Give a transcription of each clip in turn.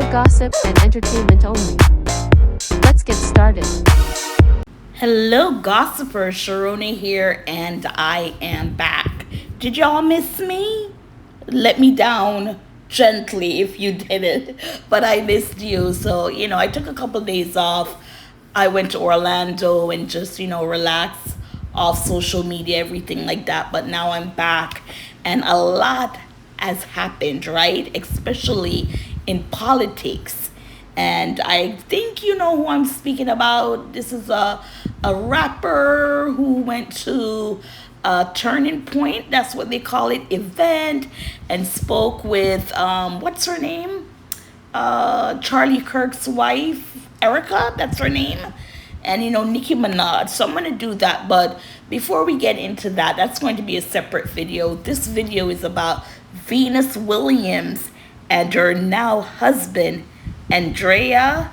for gossip and entertainment only. Let's get started. Hello, gossipers. Sharona here, and I am back. Did y'all miss me? Let me down gently if you didn't, but I missed you. So, I took a couple days off. I went to Orlando and just, relaxed off social media, everything like that. But now I'm back, and a lot has happened, right? Especially in politics. And I think you know who I'm speaking about. This is a rapper who went to a Turning Point, that's what they call it, event, and spoke with, what's her name? Charlie Kirk's wife, Erica, that's her name. And, Nicki Minaj. So I'm going to do that. But before we get into that, that's going to be a separate video. This video is about Venus Williams and her now husband, Andrea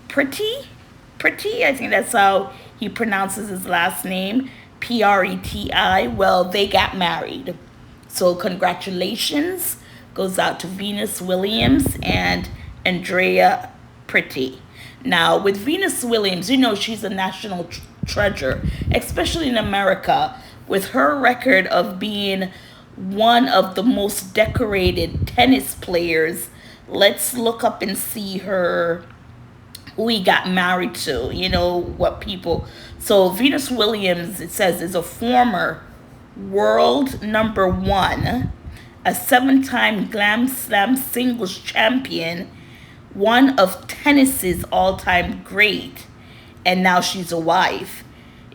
Preti. I think that's how he pronounces his last name, Preti. Well, they got married. So congratulations goes out to Venus Williams and Andrea Preti. Now, with Venus Williams, she's a national treasure, especially in America, with her record of being one of the most decorated tennis players. Let's look up and see who he got married to, what people. So Venus Williams, it says, is a former world number one, a 7-time Grand Slam singles champion, one of tennis's all-time great, and now she's a wife.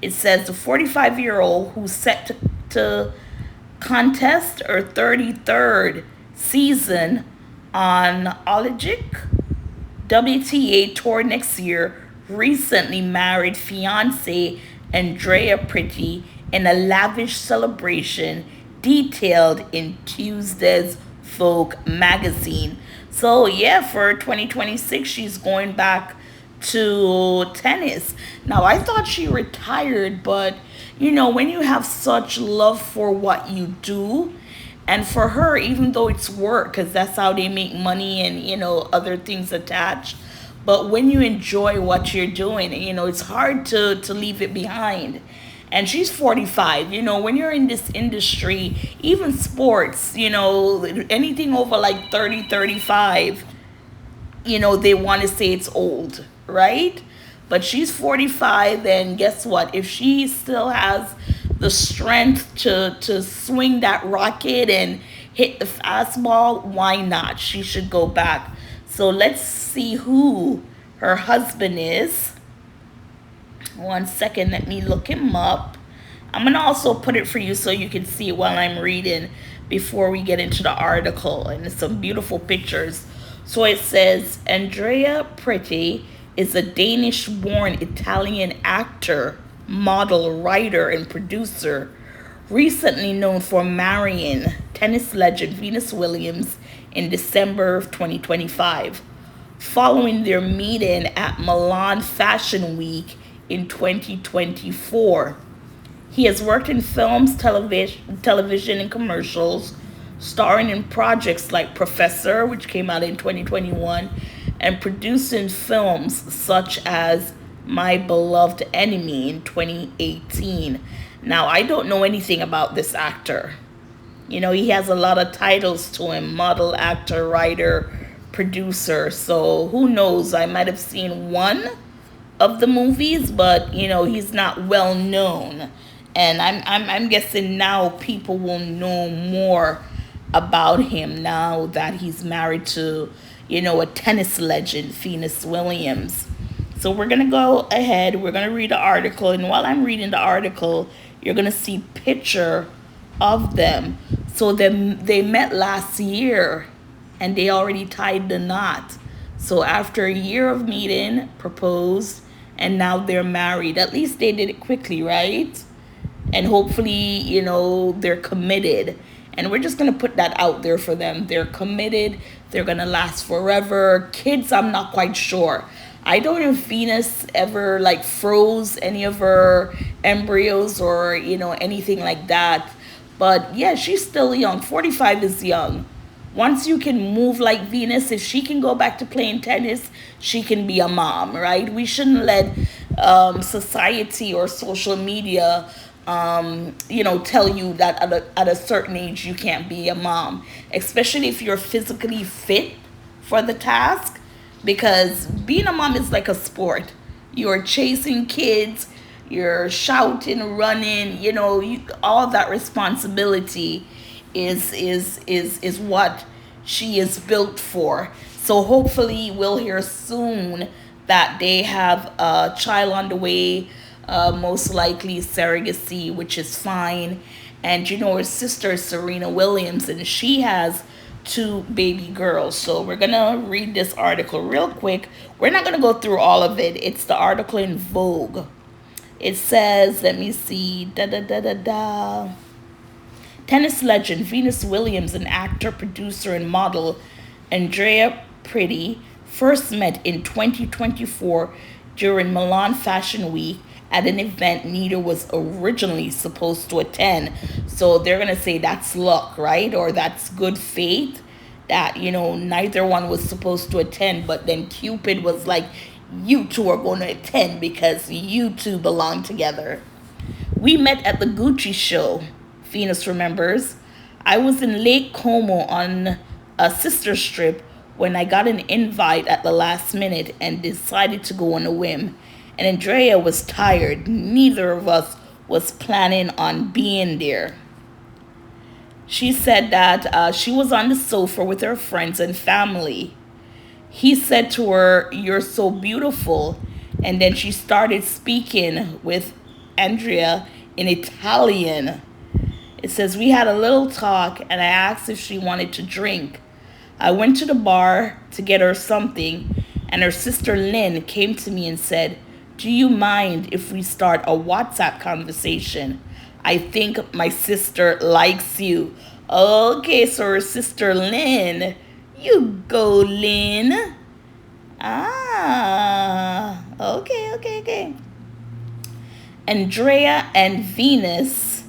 It says the 45-year-old who's set to contest her 33rd season on Olajic WTA tour next year recently married fiancé Andrea Preti in a lavish celebration detailed in Tuesday's Vogue magazine. So yeah, for 2026, she's going back to tennis. Now, I thought she retired, but when you have such love for what you do, and for her, even though it's work, because that's how they make money and, other things attached, but when you enjoy what you're doing, it's hard to leave it behind. And she's 45. When you're in this industry, even sports, anything over like 30, 35, they want to say it's old, right? But she's 45, and guess what? If she still has the strength to swing that racket and hit the fastball, why not? She should go back. So let's see who her husband is. 1 second, let me look him up. I'm going to also put it for you so you can see it while I'm reading before we get into the article. And it's some beautiful pictures. So it says, Andrea Preti is a Danish-born Italian actor, model, writer, and producer, recently known for marrying tennis legend Venus Williams in December of 2025, following their meeting at Milan Fashion Week in 2024. He has worked in films, television, and commercials, starring in projects like Professor, which came out in 2021, and producing films such as My Beloved Enemy in 2018. Now, I don't know anything about this actor. He has a lot of titles to him: model, actor, writer, producer. So who knows? I might have seen one of the movies, but he's not well known. And I'm guessing now people will know more about him now that he's married to, a tennis legend, Venus Williams. So we're going to go ahead. We're going to read the article. And while I'm reading the article, you're going to see picture of them. So they met last year and they already tied the knot. So after a year of meeting, proposed, and now they're married. At least they did it quickly, right? And hopefully, they're committed. And we're just going to put that out there for them. They're committed. They're going to last forever. Kids, I'm not quite sure. I don't know if Venus ever froze any of her embryos or, anything like that. But yeah, she's still young. 45 is young. Once you can move like Venus, if she can go back to playing tennis, she can be a mom, right? We shouldn't let society or social media, tell you that at a certain age you can't be a mom, especially if you're physically fit for the task, because being a mom is like a sport. You're chasing kids, you're shouting, running, all that responsibility is what she is built for. So hopefully we'll hear soon that they have a child on the way, most likely surrogacy, which is fine. And her sister is Serena Williams, and she has two baby girls. So we're gonna read this article real quick. We're not gonna go through all of it. It's the article in Vogue. It says, let me see, da da da da da. Tennis legend Venus Williams and actor, producer, and model Andrea Preti first met in 2024 during Milan Fashion Week at an event neither was originally supposed to attend. So they're going to say that's luck, right? Or that's good fate that, neither one was supposed to attend, but then Cupid was like, you two are going to attend because you two belong together. We met at the Gucci show, Venus remembers. I was in Lake Como on a sister strip when I got an invite at the last minute and decided to go on a whim. And Andrea was tired. Neither of us was planning on being there. She said that she was on the sofa with her friends and family. He said to her, "You're so beautiful." And then she started speaking with Andrea in Italian. It says, we had a little talk and I asked if she wanted to drink. I went to the bar to get her something, and her sister Lynn came to me and said, "Do you mind if we start a WhatsApp conversation? I think my sister likes you." Okay, so her sister Lynn. You go, Lynn. Okay. Andrea and Venus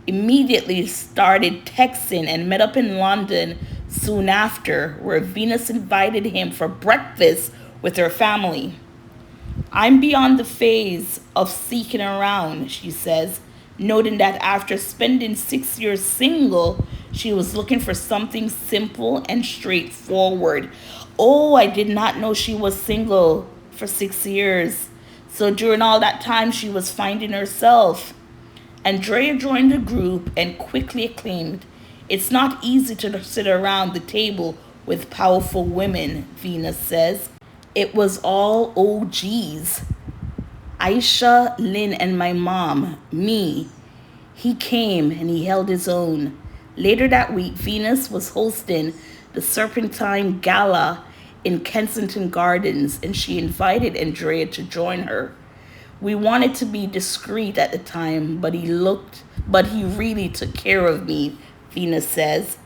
immediately started texting and met up in London soon after, where Venus invited him for breakfast with her family. "I'm beyond the phase of seeking around," she says, noting that after spending 6 years single, she was looking for something simple and straightforward. Oh, I did not know she was single for 6 years. So during all that time, she was finding herself. Andrea joined the group and quickly acclaimed, "It's not easy to sit around the table with powerful women," Venus says. "It was all OGs. Aisha, Lynn, and my mom, me. He came and he held his own." Later that week, Venus was hosting the Serpentine Gala in Kensington Gardens, and she invited Andrea to join her. "We wanted to be discreet at the time, but he really took care of me," Venus says.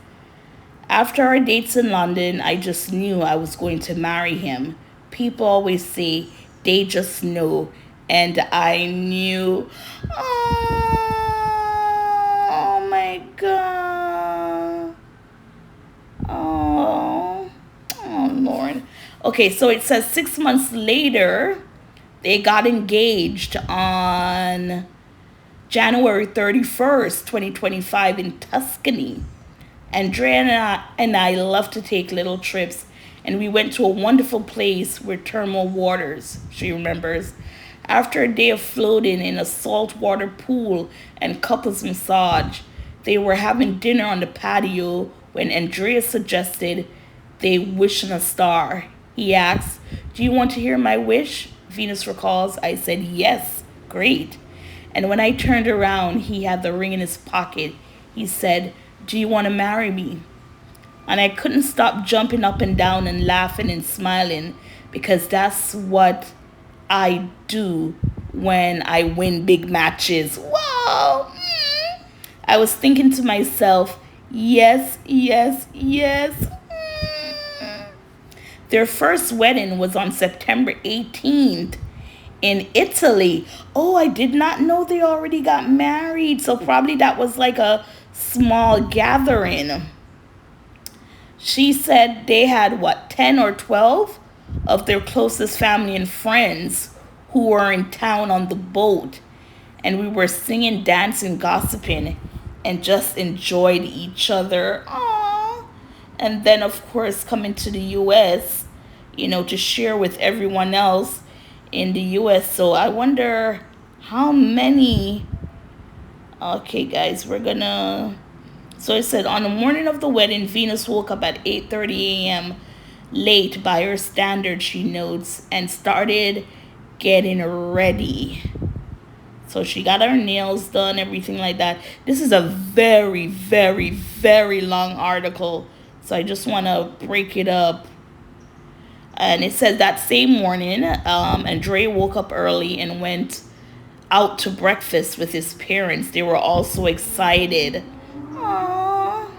"After our dates in London, I just knew I was going to marry him. People always say they just know, and I knew." Oh my God. Oh Lord. Okay, so it says 6 months later, they got engaged on January 31st, 2025 in Tuscany. Andrea and I love to take little trips, and we went to a wonderful place with thermal waters, she remembers. After a day of floating in a saltwater pool and couples massage, they were having dinner on the patio when Andrea suggested they wish on a star. He asked, "Do you want to hear my wish?" Venus recalls, "I said, yes, great. And when I turned around, he had the ring in his pocket. He said, 'Do you want to marry me?' And I couldn't stop jumping up and down and laughing and smiling, because that's what I do when I win big matches." Wow! I was thinking to myself, yes. Their first wedding was on September 18th in Italy. Oh, I did not know they already got married. So probably that was like a small gathering. She said they had what, 10 or 12 of their closest family and friends who were in town on the boat, and we were singing, dancing, gossiping, and just enjoyed each other. Aww. And then, of course, coming to the US, to share with everyone else in the US. So I wonder how many. Okay, guys, we're gonna. So it said on the morning of the wedding, Venus woke up at 8:30 a.m. late by her standards, she notes, and started getting ready. So she got her nails done, everything like that. This is a very, very, very long article. So I just want to break it up. And it says that same morning, Andrea woke up early and went out to breakfast with his parents. They were all so excited. Aww.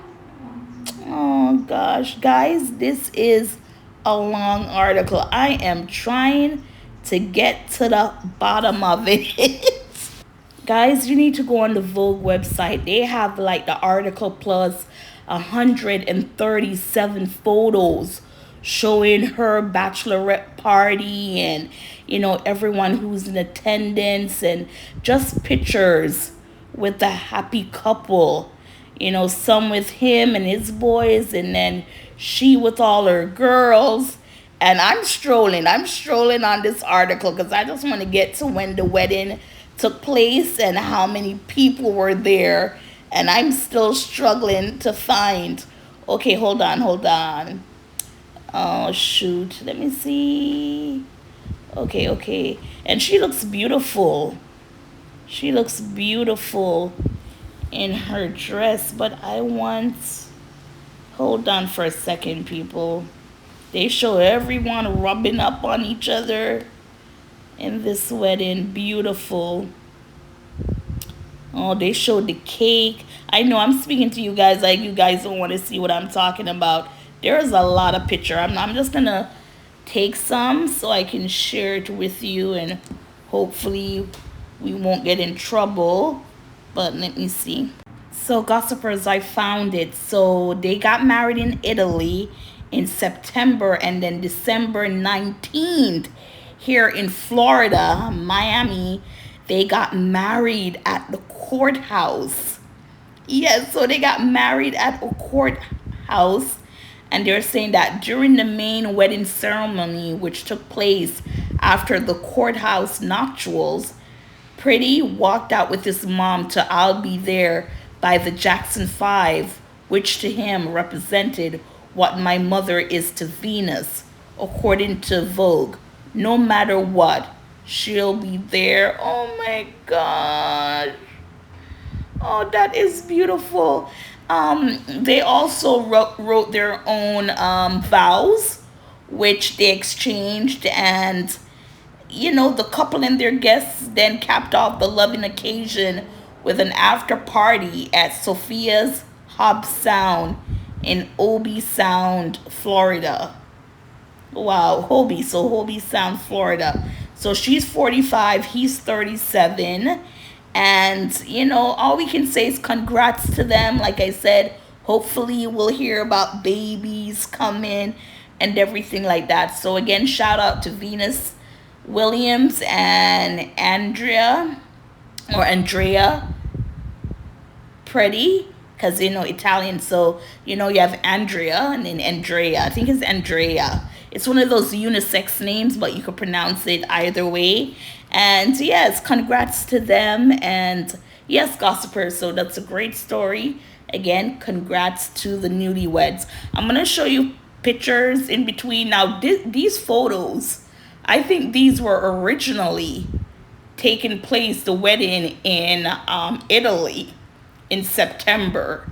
Oh gosh, guys, this is a long article. I am trying to get to the bottom of it. Guys, you need to go on the Vogue website. They have like the article plus 137 photos showing her bachelorette party and everyone who's in attendance, and just pictures with the happy couple, some with him and his boys, and then she with all her girls. And I'm strolling on this article because I just want to get to when the wedding took place and how many people were there, and I'm still struggling to find. Okay, hold on. Oh shoot, let me see. Okay, and she looks beautiful in her dress, but hold on for a second, people. They show everyone rubbing up on each other in this wedding. Beautiful. Oh, they showed the cake. I know I'm speaking to you guys like you guys don't want to see what I'm talking about. There's a lot of picture. I'm just gonna take some so I can share it with you, and hopefully we won't get in trouble. But let me see. So gossipers, I found it. So they got married in Italy in September, and then December 19th here in Florida, Miami, they got married at the courthouse. Yes, so they got married at a courthouse, and they're saying that during the main wedding ceremony, which took place after the courthouse nuptials, Preti walked out with his mom to "I'll Be There" by the Jackson 5, which to him represented what my mother is to Venus, according to Vogue. No matter what, she'll be there. Oh my gosh. Oh, that is beautiful. They also wrote their own vows, which they exchanged, and the couple and their guests then capped off the loving occasion with an after party at Sophia's Hobbs Sound in Hobie Sound, Florida. Wow, Hobie Sound, Florida. So she's 45, he's 37. And, all we can say is congrats to them. Like I said, hopefully we'll hear about babies coming and everything like that. So again, shout out to Venus Williams and Andrea Preti, because Italian. So you have Andrea and then Andrea. I think it's Andrea. It's one of those unisex names, but you could pronounce it either way. And yes, congrats to them. And yes, gossipers, so that's a great story. Again, congrats to the newlyweds. I'm going to show you pictures in between. Now, these photos, I think these were originally taking place, the wedding in Italy in September.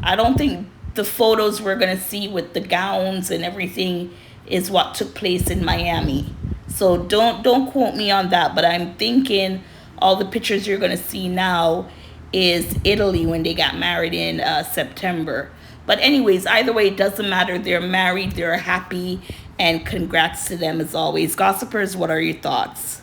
I don't think the photos we're going to see with the gowns and everything is what took place in Miami. So don't quote me on that, but I'm thinking all the pictures you're going to see now is Italy when they got married in September. But anyways, either way, it doesn't matter. They're married, they're happy, and congrats to them as always. Gossipers, what are your thoughts?